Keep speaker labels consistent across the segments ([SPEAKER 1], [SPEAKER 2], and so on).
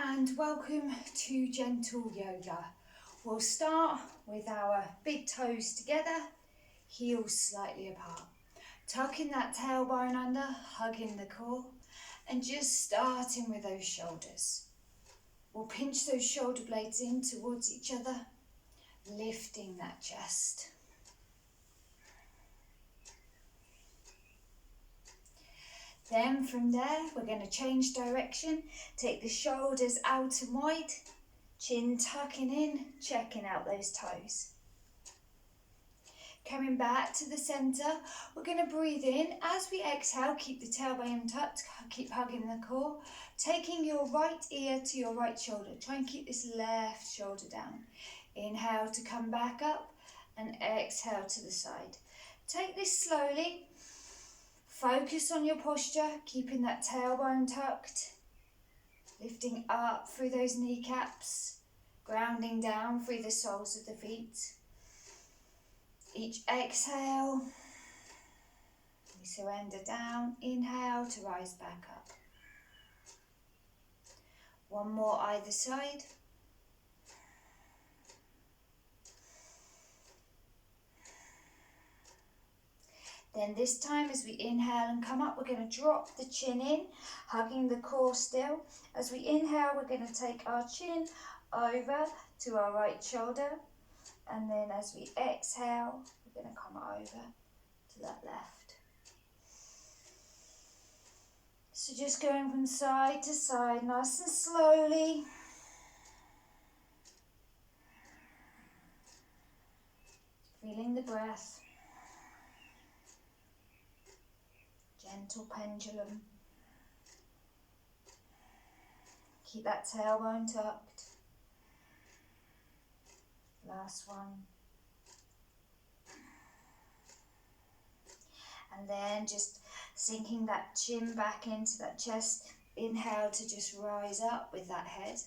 [SPEAKER 1] and welcome to Gentle Yoga. We'll start with our big toes together, heels slightly apart. Tucking that tailbone under, hugging the core, and just starting with those shoulders. We'll pinch those shoulder blades in towards each other, lifting that chest. Then from there, we're going to change direction, take the shoulders out and wide, chin tucking in, checking out those toes. Coming back to the centre, we're going to breathe in. As we exhale, keep the tailbone tucked, keep hugging the core. Taking your right ear to your right shoulder. Try and keep this left shoulder down. Inhale to come back up and exhale to the side. Take this slowly. Focus on your posture, keeping that tailbone tucked. Lifting up through those kneecaps. Grounding down through the soles of the feet. Each exhale, we surrender down. Inhale to rise back up. One more either side. Then this time as we inhale and come up, we're going to drop the chin in, hugging the core still. As we inhale, we're going to take our chin over to our right shoulder. And then as we exhale, we're going to come over to that left. So just going from side to side, nice and slowly. Feeling the breath. Gentle pendulum. Keep that tailbone tucked. Last one. And then just sinking that chin back into that chest. Inhale to just rise up with that head.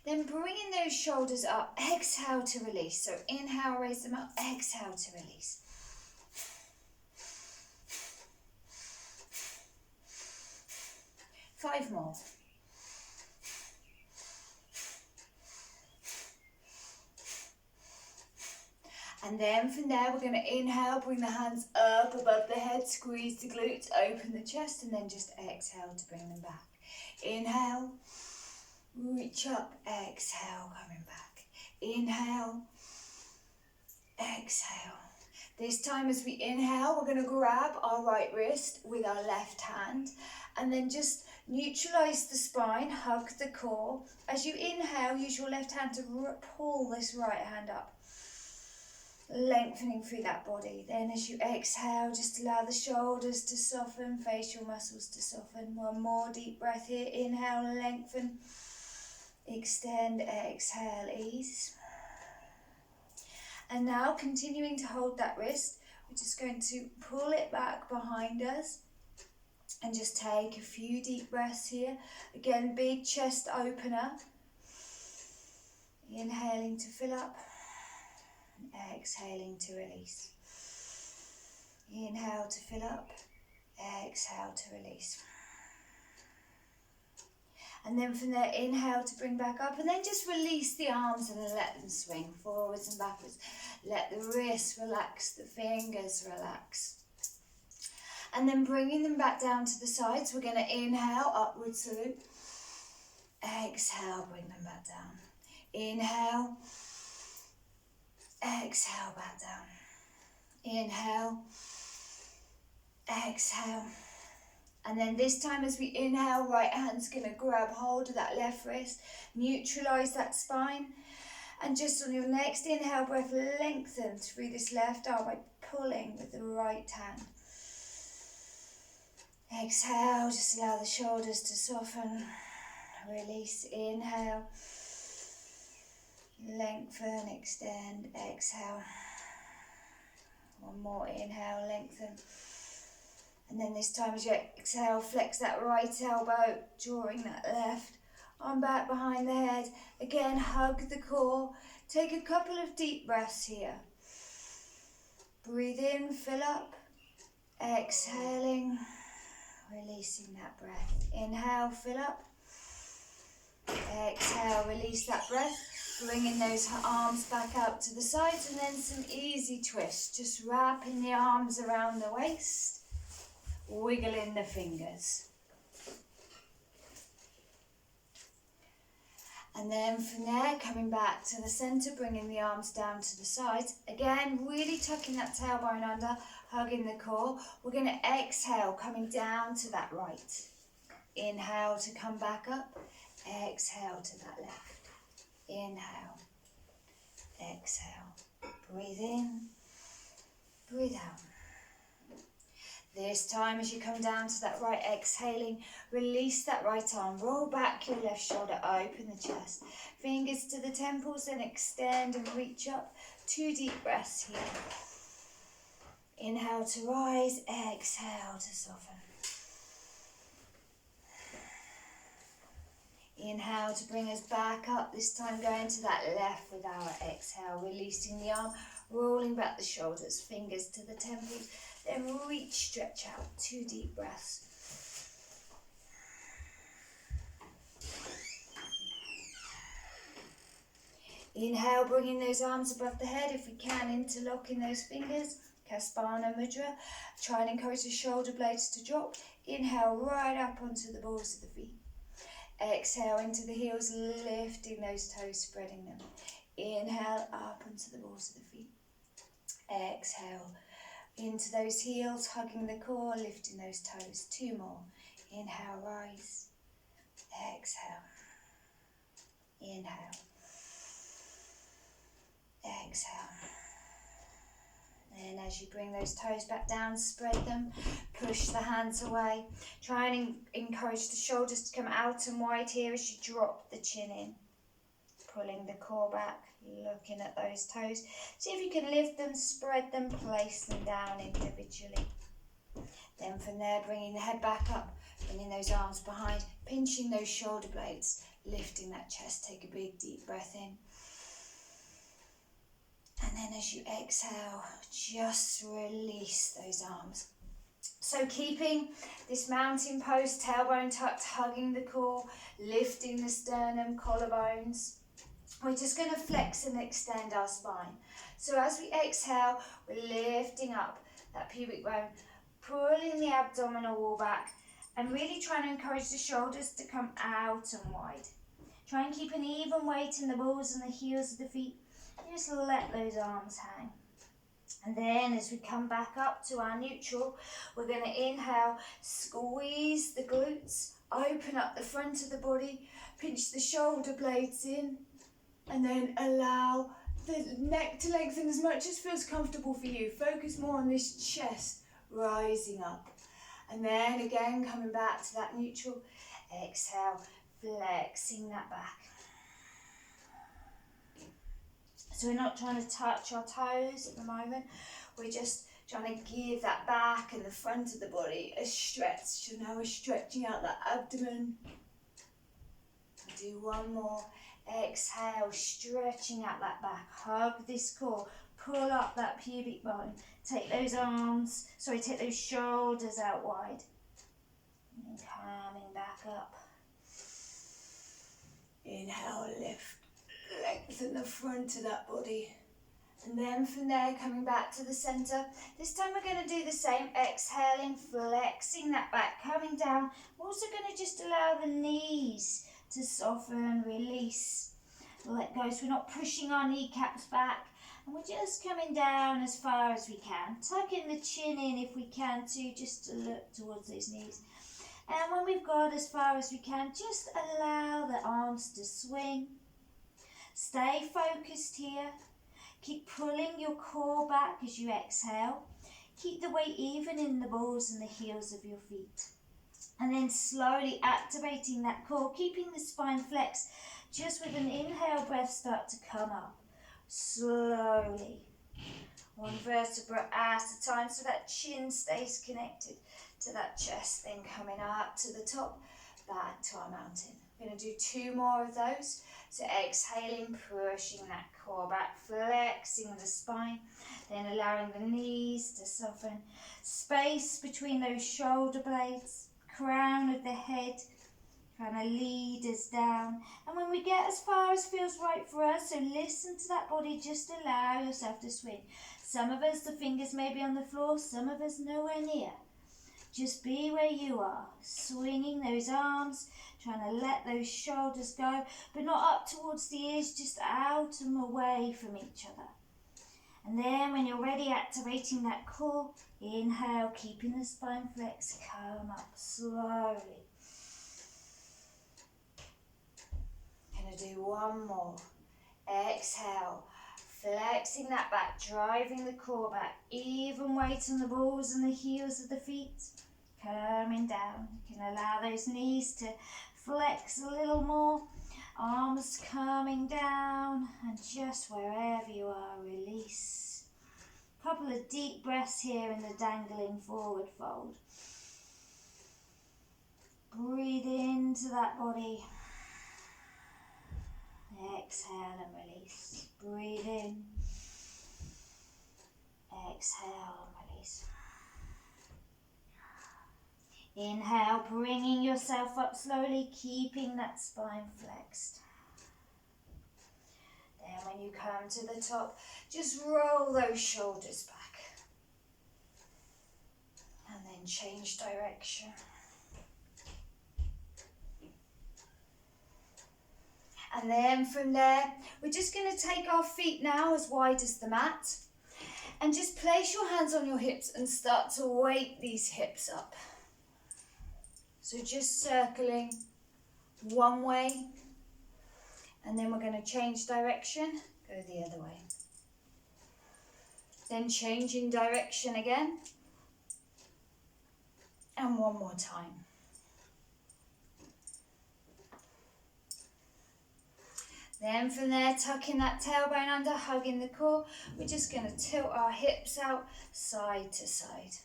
[SPEAKER 1] Then bringing those shoulders up. Exhale to release. So inhale, raise them up. Exhale to release. Five more. And then from there, we're going to inhale, bring the hands up above the head, squeeze the glutes, open the chest, and then just exhale to bring them back. Inhale, reach up, exhale, coming back. Inhale, exhale. This time as we inhale, we're going to grab our right wrist with our left hand, and then just neutralize the spine, hug the core. As you inhale, use your left hand to pull this right hand up. Lengthening through that body. Then as you exhale, just allow the shoulders to soften, facial muscles to soften. One more deep breath here. Inhale, lengthen. Extend, exhale, ease. And now continuing to hold that wrist, we're just going to pull it back behind us and just take a few deep breaths here. Again, big chest opener. Inhaling to fill up. Exhaling to release. Inhale to fill up. Exhale to release. And then from there, inhale to bring back up. And then just release the arms and then let them swing forwards and backwards. Let the wrists relax, the fingers relax. And then bringing them back down to the sides, we're going to inhale, upward salute. Exhale, bring them back down. Inhale. Exhale, back down. Inhale. Exhale. And then this time as we inhale, right hand's going to grab hold of that left wrist. Neutralize that spine. And just on your next inhale breath, lengthen through this left arm by pulling with the right hand. Exhale, just allow the shoulders to soften. Release, inhale. Lengthen, extend, exhale. One more, inhale, lengthen. And then this time as you exhale, flex that right elbow, drawing that left arm back behind the head. Again, hug the core. Take a couple of deep breaths here. Breathe in, fill up. Exhaling, releasing that breath. Inhale, fill up. Exhale, release that breath, bringing those arms back out to the sides, and then some easy twists, just wrapping the arms around the waist, wiggling the fingers. And then from there, coming back to the centre, bringing the arms down to the sides. Again, really tucking that tailbone under, hugging the core. We're going to exhale, coming down to that right. Inhale to come back up. Exhale to that left. Inhale. Exhale. Breathe in. Breathe out. This time, as you come down to that right, exhaling, release that right arm, roll back your left shoulder, open the chest, fingers to the temples, then extend and reach up. 2 deep breaths here. Inhale to rise, exhale to soften. Inhale to bring us back up, this time going to that left with our exhale, releasing the arm, rolling back the shoulders, fingers to the temples, then reach, stretch out. 2 deep breaths. Inhale, bringing those arms above the head, if we can, interlocking those fingers, Kaspana Mudra. Try and encourage the shoulder blades to drop. Inhale, right up onto the balls of the feet. Exhale into the heels, lifting those toes, spreading them. Inhale, up onto the balls of the feet. Exhale, into those heels, hugging the core, lifting those toes. 2 more. Inhale, rise. Exhale. Inhale. Exhale. And as you bring those toes back down, spread them, push the hands away. Try and encourage the shoulders to come out and wide here as you drop the chin in. Pulling the core back, looking at those toes. See if you can lift them, spread them, place them down individually. Then from there, bringing the head back up, bringing those arms behind, pinching those shoulder blades, lifting that chest. Take a big deep breath in. And then as you exhale, just release those arms. So keeping this mountain pose, tailbone tucked, hugging the core, lifting the sternum, collarbones. We're just going to flex and extend our spine. So as we exhale, we're lifting up that pubic bone, pulling the abdominal wall back, and really trying to encourage the shoulders to come out and wide. Try and keep an even weight in the balls and the heels of the feet. Just let those arms hang. And then as we come back up to our neutral, we're going to inhale, squeeze the glutes, open up the front of the body, pinch the shoulder blades in, and then allow the neck to lengthen as much as feels comfortable for you. Focus more on this chest rising up. And then again, coming back to that neutral, exhale, flexing that back. So we're not trying to touch our toes at the moment. We're just trying to give that back and the front of the body a stretch. So now we're stretching out that abdomen. Do 1 more. Exhale, stretching out that back. Hug this core. Pull up that pubic bone. Take those take those shoulders out wide. And coming back up. Inhale, lift. Lengthen the front of that body. And then from there, coming back to the center. This time we're going to do the same. Exhaling, flexing that back, coming down. We're also going to just allow the knees to soften, release, let go. So we're not pushing our kneecaps back. And we're just coming down as far as we can. Tucking the chin in if we can too, just to look towards those knees. And when we've got as far as we can, just allow the arms to swing. Stay focused here. Keep pulling your core back as you exhale. Keep the weight even in the balls and the heels of your feet. And then slowly activating that core, keeping the spine flexed. Just with an inhale, breath start to come up. Slowly. 1 vertebra at a time so that chin stays connected to that chest. Then coming up to the top, back to our mountain. We're going to do 2 more of those. So exhaling, pushing that core back, flexing the spine, then allowing the knees to soften. Space between those shoulder blades, crown of the head,
[SPEAKER 2] trying to lead us down. And when we get as far as feels right for us, so listen to that body, just allow yourself to swing. Some of us, the fingers may be on the floor, some of us nowhere near. Just be where you are, swinging those arms, trying to let those shoulders go, but not up towards the ears, just out and away from each other. And then when you're ready, activating that core, inhale, keeping the spine flexed, come up slowly. Gonna do one more. Exhale, flexing that back, driving the core back, even weight on the balls and the heels of the feet. Coming down. You can allow those knees to flex a little more. Arms coming down, and just wherever you are, release. Couple of deep breaths here in the dangling forward fold. Breathe into that body. Exhale and release. Breathe in. Exhale and release. Inhale, bringing yourself up slowly, keeping that spine flexed. Then when you come to the top, just roll those shoulders back. And then change direction. And then from there, we're just going to take our feet now as wide as the mat. And just place your hands on your hips and start to weight these hips up. So just circling one way, and then we're going to change direction, go the other way. Then changing direction again, and one more time. Then from there, tucking that tailbone under, hugging the core, we're just going to tilt our hips out side to side.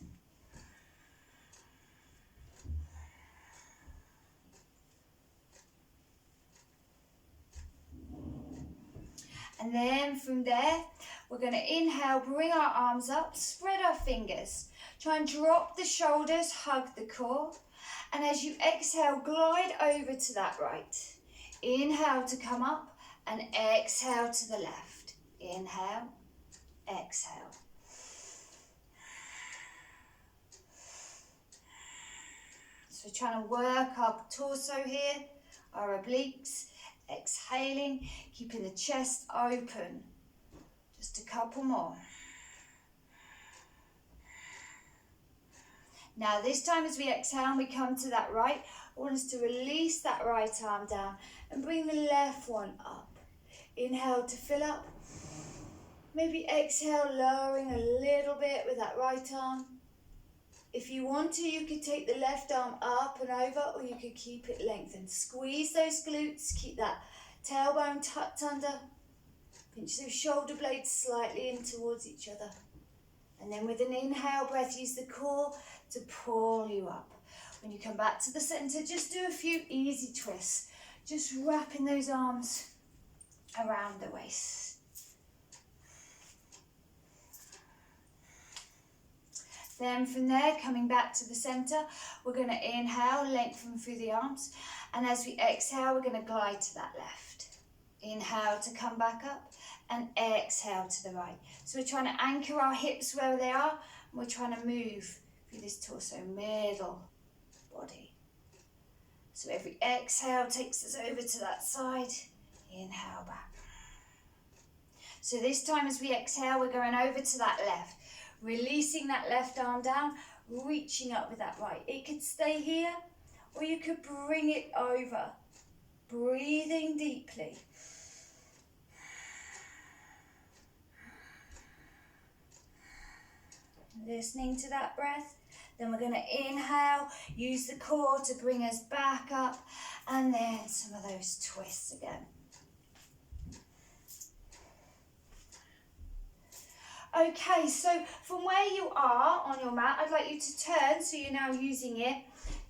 [SPEAKER 2] And then from there, we're going to inhale, bring our arms up, spread our fingers. Try and drop the shoulders, hug the core. And as you exhale, glide over to that right. Inhale to come up and exhale to the left. Inhale, exhale. So we're trying to work our torso here, our obliques. Exhaling, keeping the chest open. Just a couple more. Now this time as we exhale and we come to that right, I want us to release that right arm down and bring the left one up. Inhale to fill up. Maybe exhale, lowering a little bit with that right arm. If you want to, you could take the left arm up and over, or you could keep it lengthened. Squeeze those glutes, keep that tailbone tucked under. Pinch those shoulder blades slightly in towards each other. And then with an inhale breath, use the core to pull you up. When you come back to the center, just do a few easy twists. Just wrapping those arms around the waist. Then from there, coming back to the center, we're going to inhale, lengthen through the arms. And as we exhale, we're going to glide to that left. Inhale to come back up and exhale to the right. So we're trying to anchor our hips where they are. And we're trying to move through this torso, middle body. So every exhale takes us over to that side. Inhale back. So this time as we exhale, we're going over to that left. Releasing that left arm down, reaching up with that right. It could stay here, or you could bring it over. Breathing deeply. Listening to that breath. Then we're going to inhale, use the core to bring us back up, and then some of those twists again. Okay, so from where you are on your mat, I'd like you to turn, so you're now using it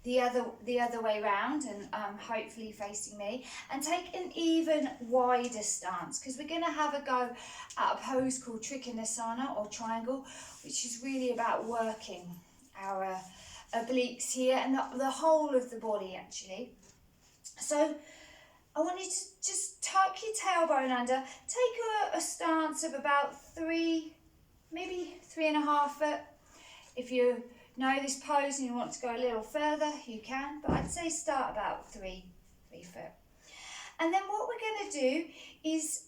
[SPEAKER 2] the other way round, and hopefully facing me, and take an even wider stance, because we're going to have a go at a pose called Trikonasana or triangle, which is really about working our obliques here and the whole of the body actually. So I want you to just tuck your tailbone under, take a stance of about 3, maybe 3.5 foot. If you know this pose and you want to go a little further, you can, but I'd say start about 3 foot. And then what we're going to do is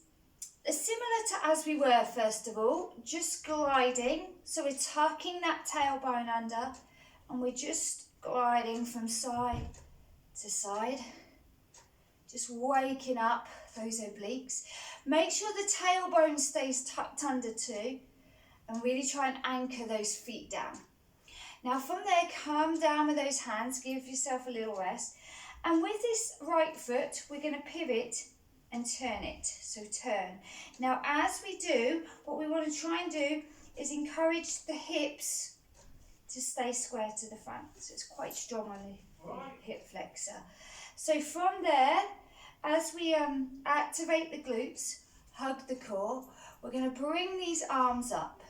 [SPEAKER 2] similar to as we were first of all, just gliding. So we're tucking that tailbone under and we're just gliding from side to side. Just waking up those obliques. Make sure the tailbone stays tucked under too, and really try and anchor those feet down. Now from there, come down with those hands, give yourself a little rest. And with this right foot, we're going to pivot and turn it. So turn. Now as we do, what we want to try and do is encourage the hips to stay square to the front. So it's quite strong on the hip flexor. So from there, as we activate the glutes, hug the core, we're going to bring these arms up.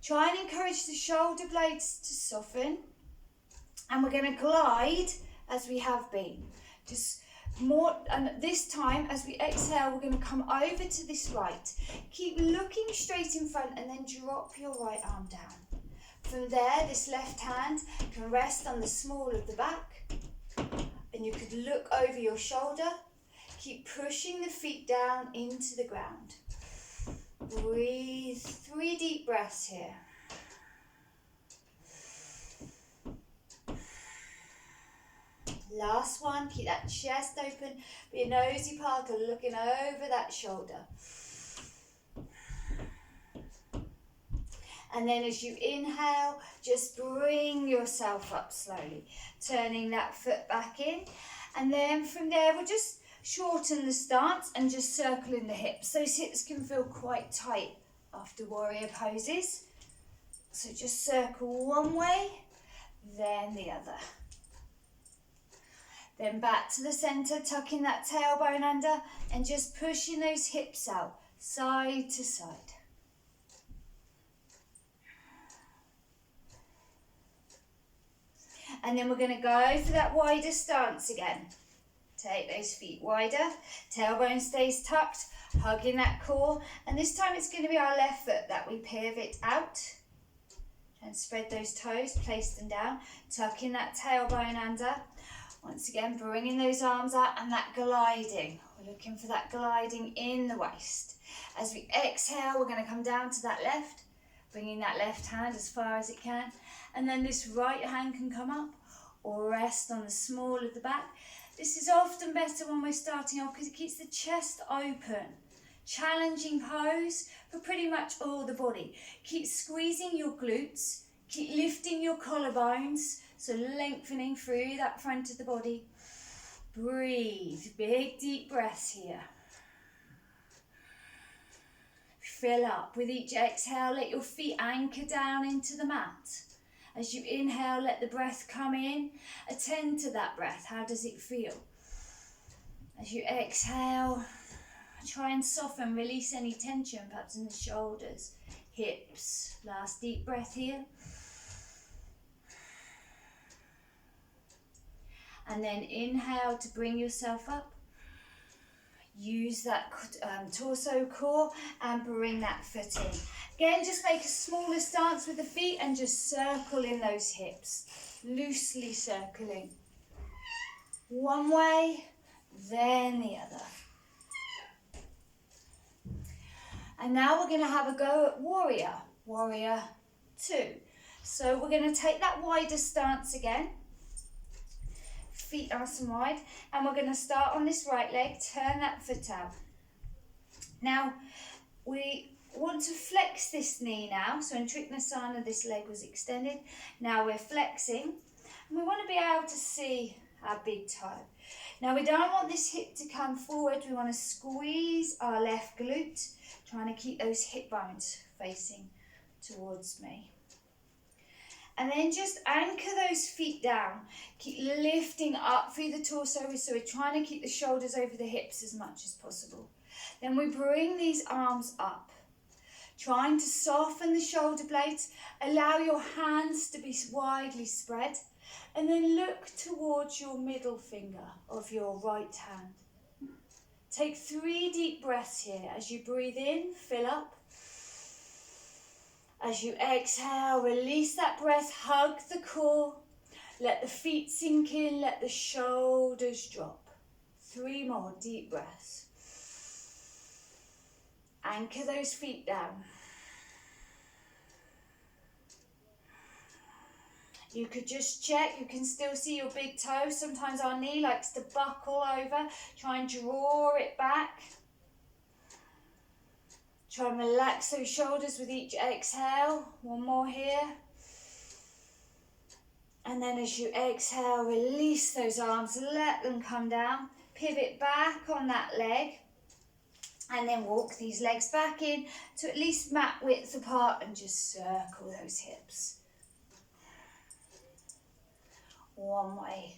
[SPEAKER 2] Try and encourage the shoulder blades to soften. And we're going to glide as we have been. Just more, and this time as we exhale, we're going to come over to this right. Keep looking straight in front and then drop your right arm down. From there, this left hand can rest on the small of the back. And you could look over your shoulder. Keep pushing the feet down into the ground. Breathe 3 deep breaths here. Last one, keep that chest open, be a nosy parker looking over that shoulder. And then as you inhale, just bring yourself up slowly, turning that foot back in. And then from there, we'll just shorten the stance and just circle in the hips. Those hips can feel quite tight after warrior poses. So just circle one way, then the other. Then back to the center, tucking that tailbone under and just pushing those hips out, side to side. And then we're going to go for that wider stance again. Take those feet wider, tailbone stays tucked, hugging that core. And this time it's going to be our left foot that we pivot out. And spread those toes, place them down, tucking that tailbone under. Once again, bringing those arms out and that gliding. We're looking for that gliding in the waist. As we exhale, we're going to come down to that left, bringing that left hand as far as it can. And then this right hand can come up or rest on the small of the back. This is often better when we're starting off because it keeps the chest open. Challenging pose for pretty much all the body. Keep squeezing your glutes, keep lifting your collarbones, so lengthening through that front of the body. Breathe, big deep breaths here. Fill up. With each exhale, let your feet anchor down into the mat. As you inhale, let the breath come in. Attend to that breath. How does it feel? As you exhale, try and soften, release any tension, perhaps in the shoulders, hips. Last deep breath here. And then inhale to bring yourself up. Use that torso core and bring that foot in. Again, just make a smaller stance with the feet and just circle in those hips. Loosely circling. One way, then the other. And now we're going to have a go at warrior. Warrior 2. So we're going to take that wider stance again. Feet nice and wide, and we're going to start on this right leg, turn that foot out. Now we want to flex this knee now, so in Trikonasana this leg was extended, now we're flexing, and we want to be able to see our big toe. Now we don't want this hip to come forward, we want to squeeze our left glute, trying to keep those hip bones facing towards me. And then just anchor those feet down. Keep lifting up through the torso, so we're trying to keep the shoulders over the hips as much as possible. Then we bring these arms up. trying to soften the shoulder blades. Allow your hands to be widely spread, and then look towards your middle finger of your right hand. Take 3 deep breaths here. As you breathe in, fill up. As you exhale, release that breath, hug the core. Let the feet sink in, let the shoulders drop. 3 more deep breaths. Anchor those feet down. You could just check, you can still see your big toe. Sometimes our knee likes to buckle over. Try and draw it back. Try and relax those shoulders with each exhale. 1 more here. And then as you exhale, release those arms, let them come down. Pivot back on that leg. And then walk these legs back in to at least mat width apart and just circle those hips. 1 way,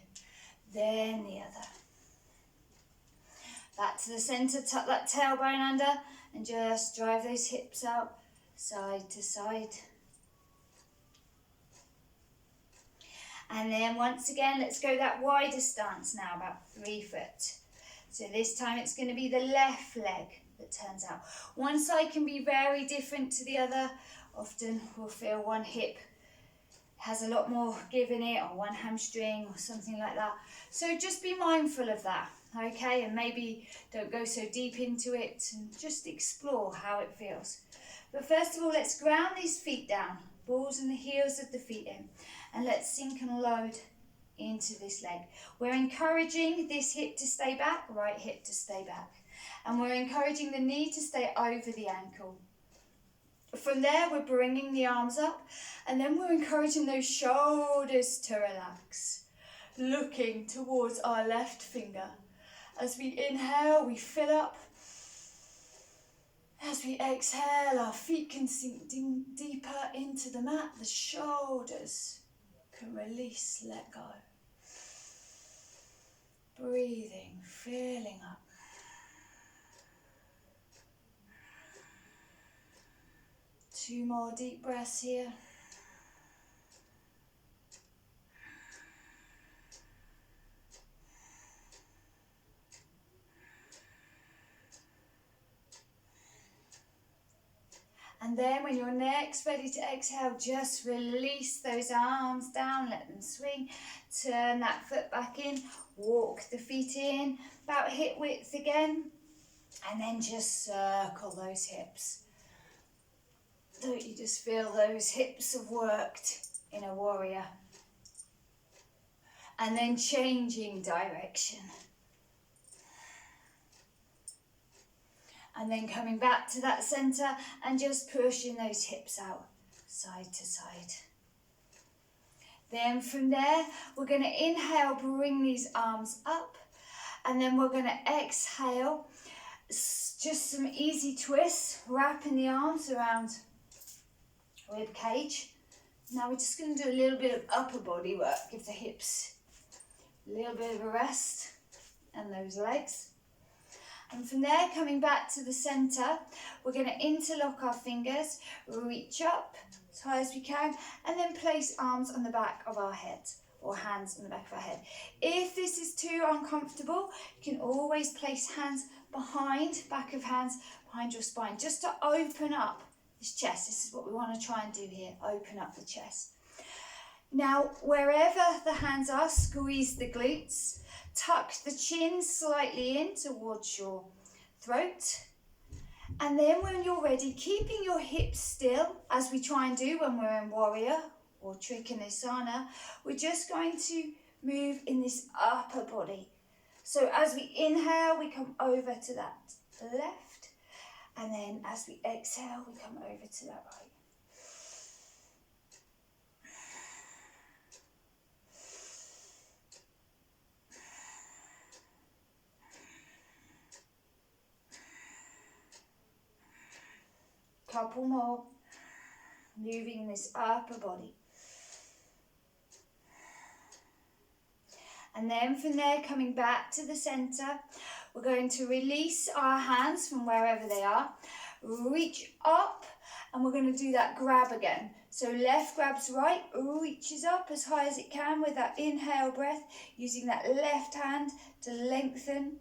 [SPEAKER 2] then the other. Back to the centre, tuck that tailbone under and just drive those hips out side to side. And then once again, let's go that wider stance now, about 3 foot. So this time it's going to be the left leg that turns out. One side can be very different to the other. Often we'll feel one hip has a lot more give in it, or one hamstring or something like that. So just be mindful of that, okay? And maybe don't go so deep into it and just explore how it feels. But first of all, let's ground these feet down, balls and the heels of the feet in, and let's sink and load into this leg. We're encouraging this hip to stay back, right hip to stay back. And we're encouraging the knee to stay over the ankle. From there, we're bringing the arms up, and then we're encouraging those shoulders to relax, looking towards our left finger. As we inhale, we fill up. As we exhale, our feet can sink deeper into the mat. The shoulders can release, let go. Breathing, filling up. Two more deep breaths here. And then when you're next ready to exhale, just release those arms down, let them swing. Turn that foot back in, walk the feet in, about hip width again. And then just circle those hips. Don't you just feel those hips have worked in a warrior? And then changing direction. And then coming back to that centre and just pushing those hips out side to side. Then from there, we're going to inhale, bring these arms up. And then we're going to exhale, just some easy twists, wrapping the arms around rib cage. Now we're just going to do a little bit of upper body work, give the hips a little bit of a rest and those legs. And from there, coming back to the centre, we're going to interlock our fingers, reach up as high as we can, and then place arms on the back of our head, or hands on the back of our head. If this is too uncomfortable, you can always place hands behind, back of hands, behind your spine, just to open up this chest. This is what we want to try and do here, open up the chest. Now, wherever the hands are, squeeze the glutes, tuck the chin slightly in towards your throat. And then when you're ready, keeping your hips still, as we try and do when we're in warrior or Trikonasana, we're just going to move in this upper body. So as we inhale, we come over to that left. And then as we exhale, we come over to that right. Couple more, moving this upper body. And then from there, coming back to the centre, we're going to release our hands from wherever they are, reach up
[SPEAKER 1] And we're going to do that grab again. So left grabs right, reaches up as high as it can with that inhale breath, using that left hand to lengthen.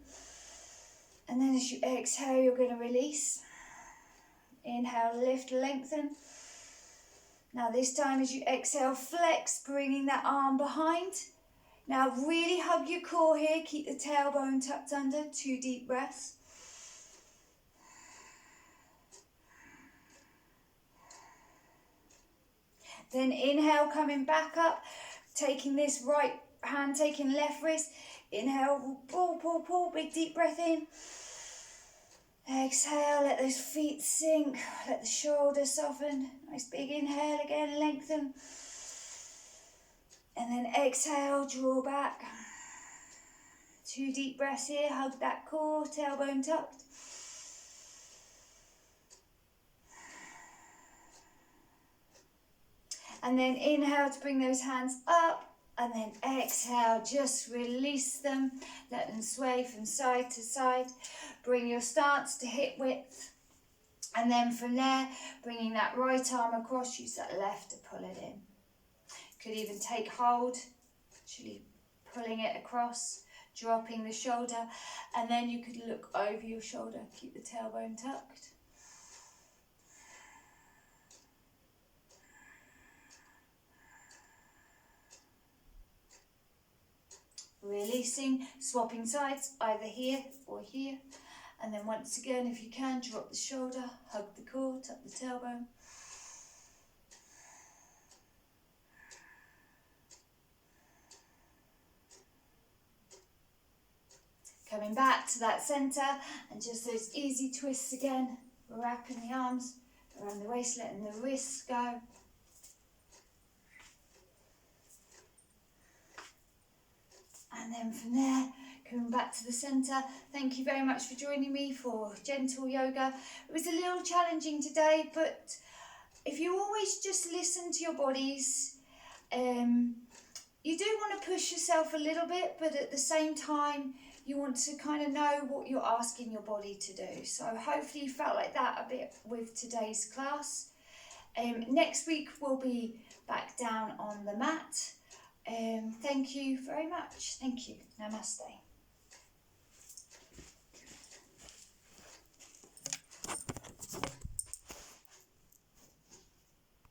[SPEAKER 1] And then as you exhale, you're going to release. Inhale, lift, lengthen. Now this time as you exhale, flex, bringing that arm behind. Now really hug your core here, keep the tailbone tucked under, 2 deep breaths. Then inhale, coming back up, taking this right hand, taking left wrist. Inhale, pull, big deep breath in. Exhale, let those feet sink, let the shoulders soften. Nice big inhale again, lengthen. And then exhale, draw back. 2 deep breaths here, hug that core, tailbone tucked. And then inhale to bring those hands up, and then exhale, just release them, let them sway from side to side. Bring your stance to hip width, and then from there, bringing that right arm across, use that left to pull it in. Could even take hold, actually pulling it across, dropping the shoulder, and then you could look over your shoulder, keep the tailbone tucked. Releasing, swapping sides, either here or here. And then once again, if you can, drop the shoulder, hug the core, tuck the tailbone. Coming back to that centre, and just those easy twists again. Wrapping the arms around the waist, letting the wrists go. And then from there, coming back to the centre. Thank you very much for joining me for gentle yoga. It was a little challenging today, but if you always just listen to your bodies, you do want to push yourself a little bit, but at the same time, you want to kind of know what you're asking your body to do. So hopefully you felt like that a bit with today's class. Next week we'll be back down on the mat. Thank you very much. Thank you. Namaste.